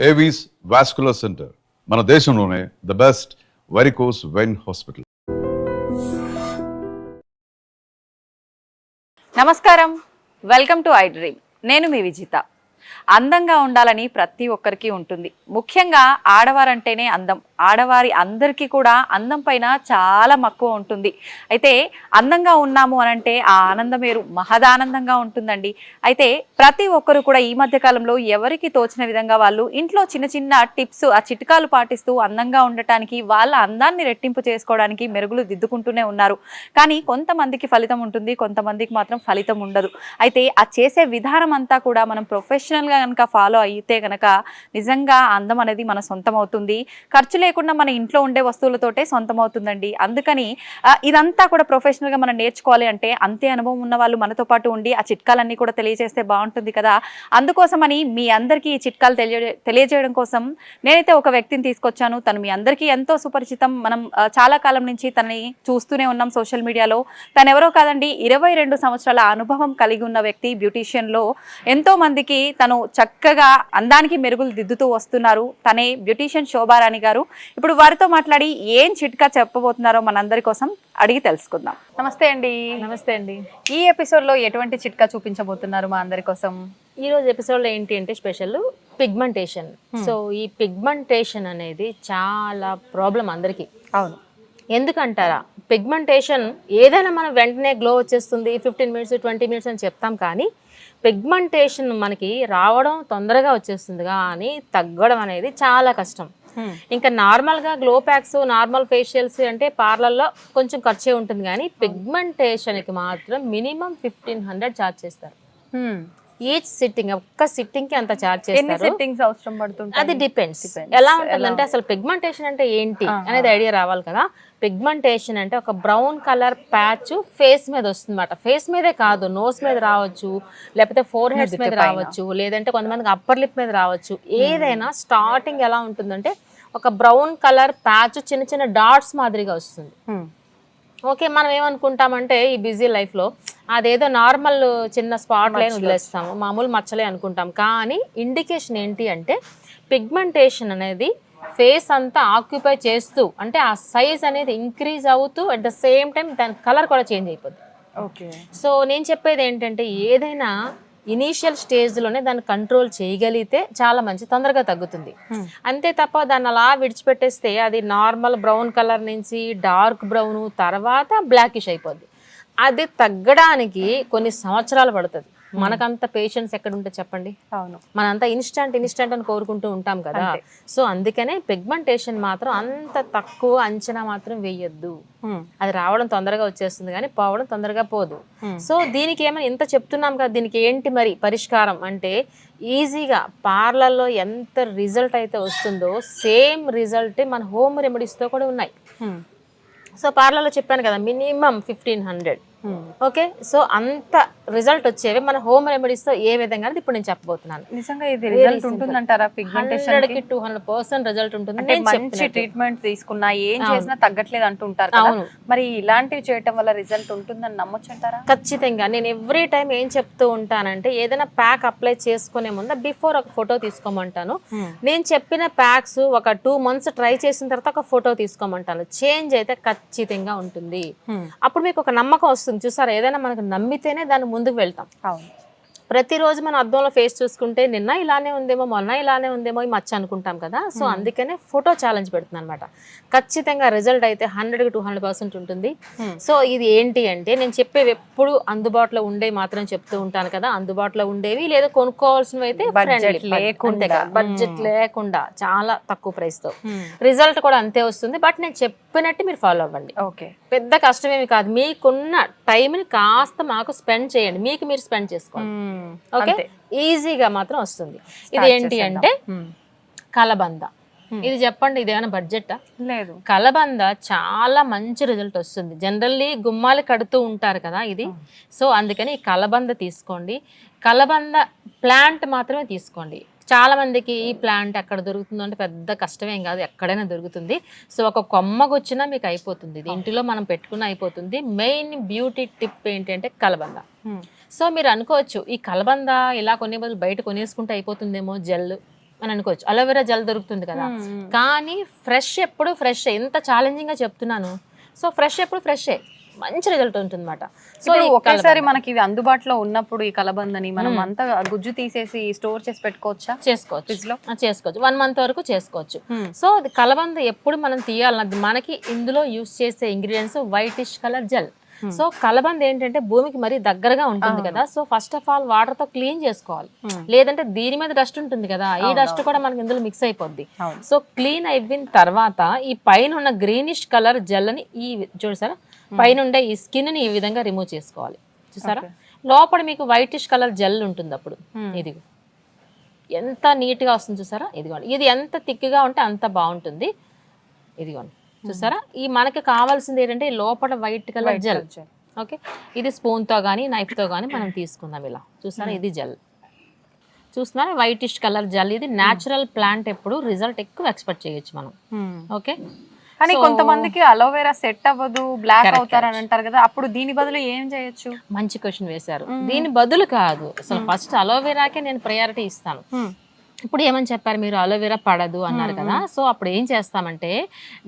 Avis vascular centre మన దేశంలోనే the best varicose vein hospital. నమస్కారం, వెల్కమ్ టు ఐ డ్రీమ్. నేను మీ విజిత. అందంగా ఉండాలని ప్రతి ఒక్కరికి ఉంటుంది. ముఖ్యంగా ఆడవారంటేనే అందం. ఆడవారి అందరికీ కూడా అందం పైన చాలా మక్కువ ఉంటుంది. అయితే అందంగా ఉన్నాము అనంటే ఆ ఆనందం వేరు, మహదానందంగా ఉంటుందండి. అయితే ప్రతి ఒక్కరు కూడా ఈ మధ్య కాలంలో ఎవరికి తోచిన విధంగా వాళ్ళు ఇంట్లో చిన్న చిన్న టిప్స్, ఆ చిట్కాలు పాటిస్తూ అందంగా ఉండటానికి, వాళ్ళ అందాన్ని రెట్టింపు చేసుకోవడానికి మెరుగులు దిద్దుకుంటూనే ఉన్నారు. కానీ కొంతమందికి ఫలితం ఉంటుంది, కొంతమందికి మాత్రం ఫలితం ఉండదు. అయితే ఆ చేసే విధానం అంతా కూడా మనం ప్రొఫెషనల్గా కనుక ఫాలో అయితే కనుక నిజంగా అందం అనేది మన సొంతం అవుతుంది. ఖర్చు లేకుండా మన ఇంట్లో ఉండే వస్తువులతోటే సొంతం అవుతుందండి. అందుకని ఇదంతా కూడా ప్రొఫెషనల్గా మనం నేర్చుకోవాలి అంటే అంతే అనుభవం ఉన్న వాళ్ళు మనతో పాటు ఉండి ఆ చిట్కాలన్నీ కూడా తెలియజేస్తే బాగుంటుంది కదా. అందుకోసమని మీ అందరికీ ఈ చిట్కాలు తెలియజేయడం కోసం నేనైతే ఒక వ్యక్తిని తీసుకొచ్చాను. తను మీ అందరికీ ఎంతో సుపరిచితం. మనం చాలా కాలం నుంచి తనని చూస్తూనే ఉన్నాం సోషల్ మీడియాలో. తను ఎవరో కాదండి, 22 సంవత్సరాల అనుభవం కలిగి ఉన్న వ్యక్తి. బ్యూటీషియన్లో ఎంతో మందికి తను చక్కగా అందానికి మెరుగులు దిద్దుతూ వస్తున్నారు. తనే బ్యూటీషియన్ శోభారాణి గారు. ఇప్పుడు వారితో మాట్లాడి ఏం చిట్కా చెప్పబోతున్నారో మనందరి కోసం అడిగి తెలుసుకుందాం. నమస్తే అండి. నమస్తే అండి. ఈ ఎపిసోడ్లో ఎటువంటి చిట్కా చూపించబోతున్నారు మా అందరి కోసం? ఈ రోజు ఎపిసోడ్లో ఏంటి అంటే స్పెషల్ పిగ్మెంటేషన్. సో ఈ పిగ్మెంటేషన్ అనేది చాలా ప్రాబ్లం అందరికీ. అవును. ఎందుకంటారా, పిగ్మెంటేషన్ ఏదైనా మనం వెంటనే గ్లో వచ్చేస్తుంది 15 మినిట్స్ 20 మినిట్స్ అని చెప్తాం, కానీ పిగ్మెంటేషన్ మనకి రావడం తొందరగా వచ్చేస్తుంది కానీ తగ్గడం అనేది చాలా కష్టం. ఇంకా నార్మల్గా గ్లో ప్యాక్స్, నార్మల్ ఫేషియల్స్ అంటే పార్లర్లో కొంచెం ఖర్చే ఉంటుంది, కానీ పిగ్మెంటేషన్కి మాత్రం మినిమం 1500 ఛార్జ్ చేస్తారు. ఈచ్ సిట్టింగ్, ఒక్క సిట్టింగ్ కి అంత ఛార్జ్ చేస్తారు. అవసరం పడుతుంది, అది డిపెండ్స్ ఎలా ఉంటుందంటే. అసలు పిగ్మెంటేషన్ అంటే ఏంటి అనేది ఐడియా రావాలి కదా. పిగ్మెంటేషన్ అంటే ఒక బ్రౌన్ కలర్ ప్యాచ్ ఫేస్ మీద వస్తుంది అన్నమాట. ఫేస్ మీదే కాదు, నోస్ మీద రావచ్చు, లేకపోతే ఫోర్ హెడ్స్ మీద రావచ్చు, లేదంటే కొంతమందికి అప్పర్ లిప్ మీద రావచ్చు. ఏదైనా స్టార్టింగ్ ఎలా ఉంటుందంటే ఒక బ్రౌన్ కలర్ ప్యాచ్ చిన్న చిన్న డాట్స్ మాదిరిగా వస్తుంది. ఓకే, మనం ఏమనుకుంటామంటే ఈ బిజీ లైఫ్లో అదేదో నార్మల్ చిన్న స్పాట్ లైన్ వదిలేస్తాము, మామూలు మచ్చలే అనుకుంటాం. కానీ ఇండికేషన్ ఏంటి అంటే పిగ్మెంటేషన్ అనేది ఫేస్ అంతా ఆక్యుపై చేస్తూ, అంటే ఆ సైజ్ అనేది ఇంక్రీజ్ అవుతూ అట్ ద సేమ్ టైం దాని కలర్ కూడా చేంజ్ అయిపోద్ది. ఓకే. సో నేను చెప్పేది ఏంటంటే ఏదైనా ఇనీషియల్ స్టేజ్లోనే దాన్ని కంట్రోల్ చేయగలిగితే చాలా మంచి, తొందరగా తగ్గుతుంది. అంతే తప్ప దాన్ని అలా విడిచిపెట్టేస్తే అది నార్మల్ బ్రౌన్ కలర్ నుంచి డార్క్ బ్రౌన్ తర్వాత బ్లాకిష్ అయిపోద్ది. అది తగ్గడానికి కొన్ని సంవత్సరాలు పడుతుంది. మనకంత పేషెన్స్ ఎక్కడ ఉంటే చెప్పండి. అవును, మనంతా ఇన్స్టంట్ అని కోరుకుంటూ ఉంటాం కదా. సో అందుకనే పిగ్మెంటేషన్ మాత్రం అంత తక్కువ అంచనా మాత్రం వేయొద్దు. అది రావడం తొందరగా వచ్చేస్తుంది కానీ పోవడం తొందరగా పోదు. సో దీనికి ఏమైనా ఇంత చెప్తున్నాం కదా, దీనికి ఏంటి మరి పరిష్కారం అంటే ఈజీగా పార్లర్లో ఎంత రిజల్ట్ అయితే వస్తుందో సేమ్ రిజల్ట్ మన హోమ్ రెమెడీస్తో కూడా ఉన్నాయి. సో పార్లర్లో చెప్పాను కదా మినిమం 1500. ఓకే, సో అంత రిజల్ట్ వచ్చేవి మన హోమ్ రెమెడీస్ తో ఏ విధంగా ఇప్పుడు నేను చెప్పబోతున్నాను. నిజంగా ఇది రిజల్ట్ ఉంటుందంటారా? పిగ్మెంటేషన్ 200% రిజల్ట్ ఉంటుంది. మంచి ట్రీట్మెంట్ తీసుకున్నా ఏం చేసినా తగ్గట్లేదు అంటుంటారు కదా, మరి ఇలాంటివి చేయటం వల్ల రిజల్ట్ ఉంటుందని నమ్మొచ్చు అంటారా? ఖచ్చితంగా. నేను ఎవ్రీ టైం ఏం చెప్తూ ఉంటానంటే ఏదైనా ప్యాక్ అప్లై చేసుకునే ముందు బిఫోర్ ఒక ఫోటో తీసుకోమంటాను. నేను చెప్పిన ప్యాక్స్ ఒక 2 months ట్రై చేసిన తర్వాత ఒక ఫోటో తీసుకోమంటాను. చేంజ్ అయితే ఖచ్చితంగా ఉంటుంది. అప్పుడు మీకు ఒక నమ్మకం వస్తుంది. చూసారా, ఏదైనా మనకు నమ్మితేనే దాన్ని ముందుకు వెళ్తాం. అవును. ప్రతిరోజు మనం అద్దంలో ఫేస్ చూసుకుంటే నిన్న ఇలానే ఉందేమో, మొన్న ఇలానే ఉందేమో, ఈ మచ్చ అనుకుంటాం కదా. సో అందుకనే ఫోటో ఛాలెంజ్ పెడుతుంది అనమాట. ఖచ్చితంగా రిజల్ట్ అయితే 100 to 200% ఉంటుంది. సో ఇది ఏంటి అంటే నేను చెప్పేవి ఎప్పుడు అందుబాటులో ఉండేవి మాత్రం చెప్తూ ఉంటాను కదా. అందుబాటులో ఉండేవి లేదా కొనుక్కోవాల్సినవి అయితే బడ్జెట్ లేకుండా చాలా తక్కువ ప్రైస్ తో రిజల్ట్ కూడా అంతే వస్తుంది. బట్ నేను చెప్పినట్టు మీరు ఫాలో అవ్వండి. ఓకే, పెద్ద కష్టమేమి కాదు. మీకున్న టైంని కాస్త మాకు స్పెండ్ చేయండి, మీకు మీరు స్పెండ్ చేసుకోండి. ఓకే, ఈజీగా మాత్రం వస్తుంది. ఇది ఏంటి అంటే కలబంద. ఇది చెప్పండి, ఇది ఏమైనా బడ్జెటా? లేదు. కలబంద చాలా మంచి రిజల్ట్ వస్తుంది. జనరల్లీ గుమ్మాలు కడుతూ ఉంటారు కదా ఇది. సో అందుకని ఈ కలబంద తీసుకోండి. కలబంద ప్లాంట్ మాత్రమే తీసుకోండి. చాలా మందికి ఈ ప్లాంట్ ఎక్కడ దొరుకుతుందో అంటే పెద్ద కష్టమేం కాదు, ఎక్కడైనా దొరుకుతుంది. సో ఒక కొమ్మకు వచ్చినా మీకు అయిపోతుంది, ఇది ఇంటిలో మనం పెట్టుకున్న అయిపోతుంది. మెయిన్ బ్యూటీ టిప్ ఏంటంటే కలబంద. సో మీరు అనుకోవచ్చు ఈ కలబంద ఇలా కొనే బదులు బయట కొనేసుకుంటే అయిపోతుందేమో జెల్ అని అనుకోవచ్చు. అలోవెరా జెల్ దొరుకుతుంది కదా, కానీ ఫ్రెష్ ఎప్పుడు ఫ్రెష్. ఎంత ఛాలెంజింగ్గా చెప్తున్నాను. సో ఫ్రెష్ ఎప్పుడు ఫ్రెషే, మంచి రిజల్ట్ ఉంటుంది అనమాట. సో ఒకేసారి మనకి ఇవి అందుబాటులో ఉన్నప్పుడు ఈ కలబందని మనం అంతా గుజ్జు తీసేసి స్టోర్ చేసి పెట్టుకోవచ్చా? చేసుకోవచ్చు, ఫ్రిడ్జ్ లో చేసుకోవచ్చు, 1 month వరకు చేసుకోవచ్చు. సో అది కలబంద ఎప్పుడు మనం తీయాలన్నది, మనకి ఇందులో యూస్ చేసే ingredients whitish colour gel. So కలబంద ఏంటంటే భూమికి మరీ దగ్గరగా ఉంటుంది కదా, so first of all water తో క్లీన్ చేసుకోవాలి. లేదంటే దీని మీద డస్ట్ ఉంటుంది కదా, ఈ డస్ట్ కూడా మనకి ఇందులో మిక్స్ అయిపోద్ది. సో క్లీన్ అయిపోయిన తర్వాత ఈ పైన ఉన్న గ్రీనిష్ కలర్ జెల్ ని ఈ చూసారా పైన ఉండే ఈ స్కిన్ ని ఈ విధంగా రిమూవ్ చేసుకోవాలి. చూసారా లోపల మీకు వైటిష్ కలర్ జెల్ ఉంటుంది. అప్పుడు ఇది ఎంత నీట్ గా వస్తుంది చూసారా. ఇదిగోండి, ఇది ఎంత థిక్గా ఉంటే అంత బాగుంటుంది. ఇదిగోండి చూసారా. ఈ మనకి కావాల్సింది ఏంటంటే లోపల వైట్ కలర్ జెల్. ఓకే, ఇది స్పూన్ తో కానీ నైఫ్ తో కానీ మనం తీసుకుందాం. ఇలా చూసారా, ఇది జెల్ చూస్తున్నారా, వైటిష్ కలర్ జెల్. ఇది న్యాచురల్ ప్లాంట్, ఎప్పుడు రిజల్ట్ ఎక్కువ ఎక్స్పెక్ట్ చేయొచ్చు మనం. ఓకే, కానీ కొంతమందికి అలోవెరా సెట్ అవ్వదు, బ్లాక్ అవుతారని అంటారు కదా, అప్పుడు దీని బదులు ఏం చేయొచ్చు? మంచి క్వశ్చన్ వేశారు. దీని బదులు కాదు, అసలు ఫస్ట్ అలోవెరాకే నేను ప్రయారిటీ ఇస్తాను. ఇప్పుడు ఏమని చెప్పారు మీరు, అలోవెరా పడదు అన్నారు కదా. సో అప్పుడు ఏం చేస్తామంటే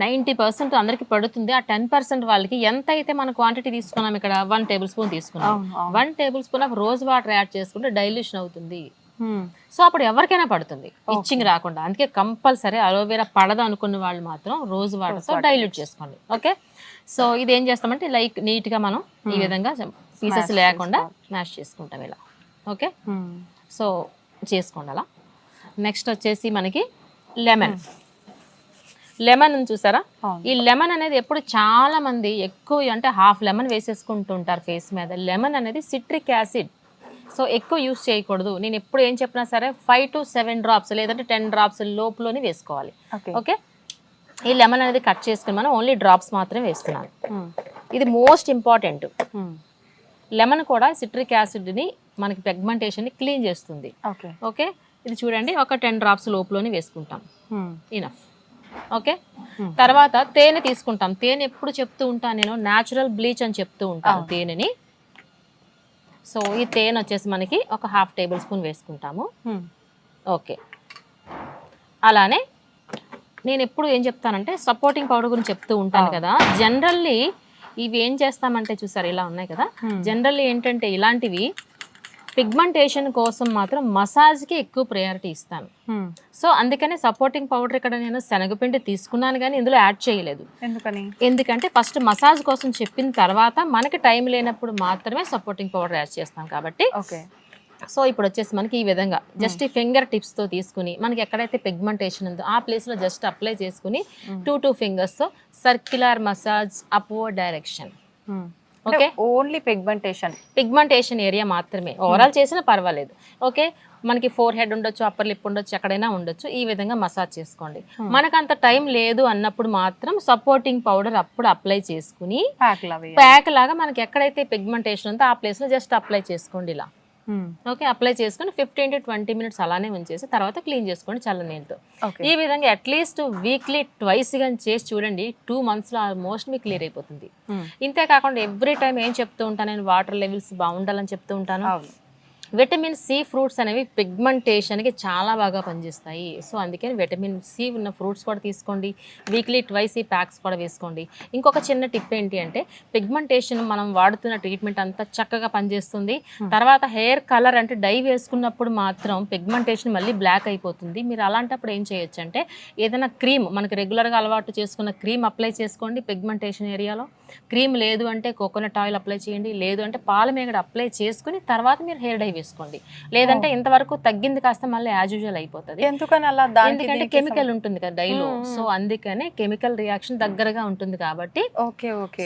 90% అందరికి పడుతుంది. ఆ 10% వాళ్ళకి ఎంత అయితే మన క్వాంటిటీ తీసుకున్నాం, ఇక్కడ 1 tablespoon తీసుకున్నాం, 1 tablespoon of rose water add చేసుకుంటే డైల్యూషన్ అవుతుంది. సో అప్పుడు ఎవరికైనా పడుతుంది, ఇచ్చింగ్ రాకుండా. అందుకే కంపల్సరీ అలోవెరా పడదు అనుకున్న వాళ్ళు మాత్రం రోజ్ వాటర్తో డైల్యూట్ చేసుకోండి. ఓకే, సో ఇది ఏం చేస్తామంటే లైక్ నీట్గా మనం ఈ విధంగా పీసెస్ లేకుండా మ్యాష్ చేసుకుంటాం ఇలా. ఓకే, సో చేసుకోండి అలా. నెక్స్ట్ వచ్చేసి మనకి లెమన్. లెమన్ చూసారా, ఈ లెమన్ అనేది ఎప్పుడు చాలా మంది ఎక్కువ అంటే హాఫ్ లెమన్ వేసేసుకుంటుంటారు ఫేస్ మీద. లెమన్ అనేది సిట్రిక్ యాసిడ్, సో ఎక్కువ యూస్ చేయకూడదు. నేను ఎప్పుడు ఏం చెప్పినా సరే 5 to 7 drops లేదంటే 10 drops లోపులోనే వేసుకోవాలి. ఓకే, ఈ లెమన్ అనేది కట్ చేసుకుని మనం ఓన్లీ డ్రాప్స్ మాత్రమే వేస్తున్నాను. ఇది మోస్ట్ ఇంపార్టెంట్. లెమన్ కూడా సిట్రిక్ యాసిడ్ని మనకి పిగ్మెంటేషన్ని క్లీన్ చేస్తుంది. ఓకే, ఇది చూడండి, ఒక 10 drops లోపులోనే వేసుకుంటాం, ఇనఫ్. ఓకే, తర్వాత తేనె తీసుకుంటాం. తేనె ఎప్పుడు చెప్తూ ఉంటాను నేను, న్యాచురల్ బ్లీచ్ అని చెప్తూ ఉంటాను తేనెని. సో ఈ తేనె వచ్చేసి మనకి ఒక 1/2 tablespoon వేసుకుంటాము. ఓకే, అలానే నేను ఎప్పుడు ఏం చెప్తానంటే సపోర్టింగ్ పౌడర్ గురించి చెప్తూ ఉంటాను కదా. జనరల్లీ ఇవి ఏం చేస్తామంటే చూసారు ఇలా ఉన్నాయి కదా, జనరల్లీ ఏంటంటే ఇలాంటివి పిగ్మెంటేషన్ కోసం మాత్రం మసాజ్కి ఎక్కువ ప్రయారిటీ ఇస్తాను. సో అందుకనే సపోర్టింగ్ పౌడర్ ఇక్కడ నేను శనగపిండి తీసుకున్నాను కానీ ఇందులో యాడ్ చేయలేదు. ఎందుకంటే ఫస్ట్ మసాజ్ కోసం చెప్పిన తర్వాత మనకి టైం లేనప్పుడు మాత్రమే సపోర్టింగ్ పౌడర్ యాడ్ చేస్తాం కాబట్టి. సో ఇప్పుడు వచ్చేసి మనకి ఈ విధంగా జస్ట్ ఈ ఫింగర్ టిప్స్తో తీసుకుని మనకి ఎక్కడైతే పిగ్మెంటేషన్ ఉందో ఆ ప్లేస్లో జస్ట్ అప్లై చేసుకుని 2 fingers circular massage upward direction. Okay, only pigmentation area మాత్రమే. ఓవరాల్ చేసినా పర్వాలేదు. ఓకే, మనకి ఫోర్ హెడ్ ఉండొచ్చు, అప్పర్ లిప్ ఉండొచ్చు, ఎక్కడైనా ఉండొచ్చు. ఈ విధంగా మసాజ్ చేసుకోండి. మనకు అంత టైం లేదు అన్నప్పుడు మాత్రం సపోర్టింగ్ పౌడర్ అప్పుడు అప్లై చేసుకుని ప్యాక్ లాగా మనకి ఎక్కడైతే పిగ్మెంటేషన్ ఉందో ఆ ప్లేస్ లో జస్ట్ అప్లై చేసుకోండి ఇలా. ఓకే, అప్లై చేసుకుని 15 to 20 minutes అలానే ఉంచేసి తర్వాత క్లీన్ చేసుకోండి చల్ల నీళ్ళతో. ఈ విధంగా అట్లీస్ట్ వీక్లీ ట్వైస్ గా చేసి చూడండి, 2 months లో ఆల్మోస్ట్ మీకు క్లియర్ అయిపోతుంది. ఇంతే కాకుండా ఎవ్రీ టైం ఏం చెప్తూ ఉంటాను నేను, వాటర్ లెవెల్స్ బాగుండాలని చెప్తూ ఉంటాను. విటమిన్ సి ఫ్రూట్స్ అనేవి పిగ్మెంటేషన్కి చాలా బాగా పనిచేస్తాయి. సో అందుకని విటమిన్ సి ఉన్న ఫ్రూట్స్ కూడా తీసుకోండి. వీక్లీ ట్వైస్ ఈ ప్యాక్స్ కూడా వేసుకోండి. ఇంకొక చిన్న టిప్ ఏంటి అంటే, పిగ్మెంటేషన్ మనం వాడుతున్న ట్రీట్మెంట్ అంతా చక్కగా పనిచేస్తుంది. తర్వాత హెయిర్ కలర్ అంటే డై వేసుకున్నప్పుడు మాత్రం పిగ్మెంటేషన్ మళ్ళీ బ్లాక్ అయిపోతుంది. మీరు అలాంటప్పుడు ఏం చేయొచ్చు అంటే, ఏదైనా క్రీమ్ మనకి రెగ్యులర్గా అలవాటు చేసుకున్న క్రీమ్ అప్లై చేసుకోండి పిగ్మెంటేషన్ ఏరియాలో. క్రీమ్ లేదు అంటే కోకోనట్ ఆయిల్ అప్లై చేయండి, లేదు అంటే పాల మేగడ అప్లై చేసుకుని తర్వాత మీరు హెయిర్ డై వేసుకోండి. లేదంటే ఇంతవరకు తగ్గింది కాస్త మళ్ళీ యాజ్ యూజువల్ అయిపోతుంది. ఎందుకని అలా? ఎందుకంటే కెమికల్ ఉంటుంది కదా డైలో, సో అందుకనే కెమికల్ రియాక్షన్ దగ్గరగా ఉంటుంది కాబట్టి.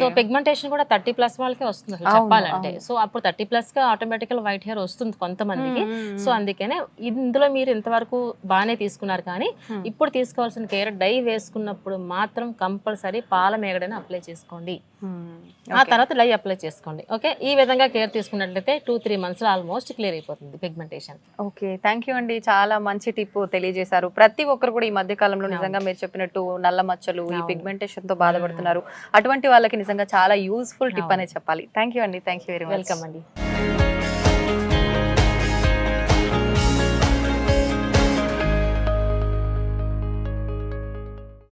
సో పిగ్మెంటేషన్ కూడా 30+ వాళ్ళకే వస్తుంది అసలు చెప్పాలంటే. సో అప్పుడు 30+ గా ఆటోమేటికల్ వైట్ హెయిర్ వస్తుంది కొంతమందికి. సో అందుకనే ఇందులో మీరు ఇంతవరకు బాగానే తీసుకున్నారు, కానీ ఇప్పుడు తీసుకోవాల్సిన కేర్ డై వేసుకున్నప్పుడు మాత్రం కంపల్సరీ పాల మేగడని అప్లై చేసుకోండి. ఆ తర్వాత డై అప్లై చేసుకోండి. ఓకే, ఈ విధంగా కేర్ తీసుకున్నట్లయితే 2-3 months ఆల్మోస్ట్ క్లియర్ అయిపోతుంది పిగ్మెంటేషన్. ఓకే, థ్యాంక్ యూ అండి, చాలా మంచి టిప్ తెలియజేశారు. ప్రతి ఒక్కరు కూడా ఈ మధ్య కాలంలో నిజంగా మీరు చెప్పినట్టు నల్ల మచ్చలు, ఈ పిగ్మెంటేషన్ తో బాధపడుతున్నారు. అటువంటి వాళ్ళకి నిజంగా చాలా యూస్ఫుల్ టిప్ అనే చెప్పాలి. థ్యాంక్ యూ అండి, thank you very much. Welcome అండి.